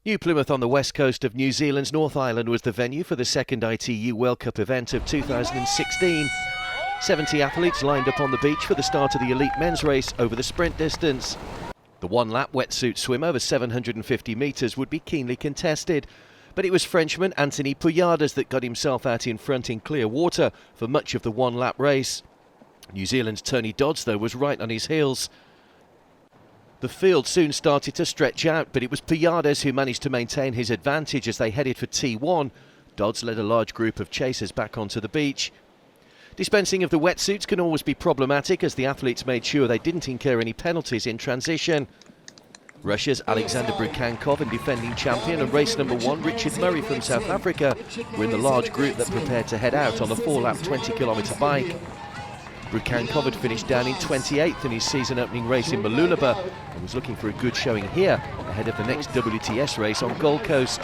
New Plymouth on the west coast of New Zealand's North Island was the venue for the second ITU World Cup event of 2016. 70 athletes lined up on the beach for the start of the elite men's race over the sprint distance. The one-lap wetsuit swim over 750 metres would be keenly contested, but it was Frenchman Anthony Pouillard's that got himself out in front in clear water for much of the one-lap race. New Zealand's Tony Dodds, though, was right on his heels. The field soon started to stretch out, but it was Pouillard's who managed to maintain his advantage as they headed for T1. Dodds led a large group of chasers back onto the beach. Dispensing of the wetsuits can always be problematic, as the athletes made sure they didn't incur any penalties in transition. Russia's Alexander Brukankov and defending champion and race number 1 Richard Murray from South Africa were in the large group that prepared to head out on the 4-lap 20-kilometre bike. Brukankov had finished down in 28th in his season-opening race in Mooloolaba and was looking for a good showing here ahead of the next WTS race on Gold Coast.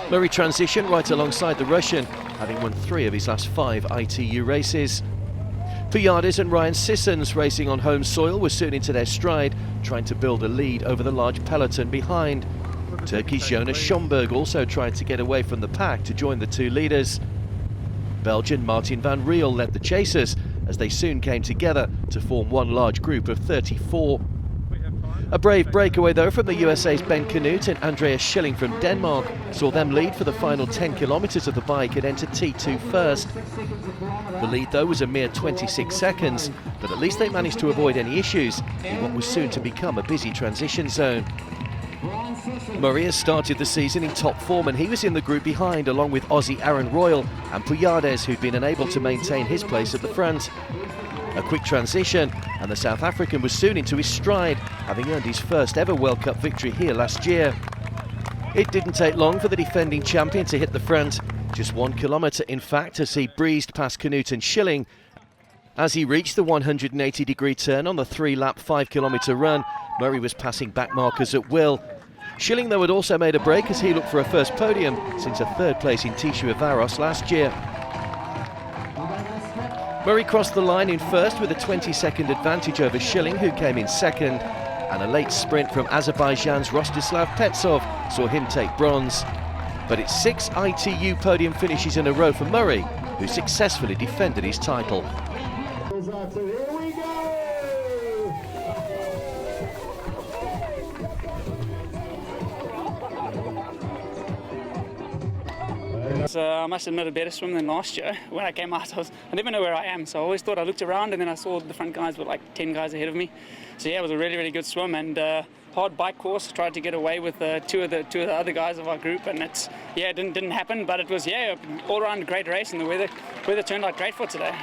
Murray transitioned right alongside the Russian, having won 3 of his last 5 ITU races. Pouillard's and Ryan Sissons, racing on home soil, were soon into their stride, trying to build a lead over the large peloton behind. Turkey's Jonas Schomburg also tried to get away from the pack to join the 2 leaders. Belgian Martin van Riel led the chasers, as they soon came together to form one large group of 34. A brave breakaway though from the USA's Ben Canute and Andreas Schilling from Denmark saw them lead for the final 10 kilometres of the bike and enter T2 first. The lead though was a mere 26 seconds, but at least they managed to avoid any issues in what was soon to become a busy transition zone. Murray has started the season in top form, and he was in the group behind along with Aussie Aaron Royal and Pouillard's, who'd been unable to maintain his place at the front. A quick transition and the South African was soon into his stride, having earned his first ever World Cup victory here last year. It didn't take long for the defending champion to hit the front, just 1 kilometre in fact, as he breezed past Canute and Schilling. As he reached the 180-degree turn on the 3-lap 5-kilometre run, Murray was passing back markers at will. Schilling though had also made a break as he looked for a first podium since a 3rd place in Tishuavaros last year. Murray crossed the line in first with a 20-second advantage over Schilling, who came in second, and a late sprint from Azerbaijan's Rostislav Petsov saw him take bronze. But it's 6 ITU podium finishes in a row for Murray, who successfully defended his title. I must admit a better swim than last year. When I came out, I never know where I am, so I always thought I looked around and then I saw the front guys were like 10 guys ahead of me. So yeah, it was a really, really good swim and hard bike course. Tried to get away with two of the other guys of our group, and it didn't happen, but it was all around a great race, and the weather turned out great for today.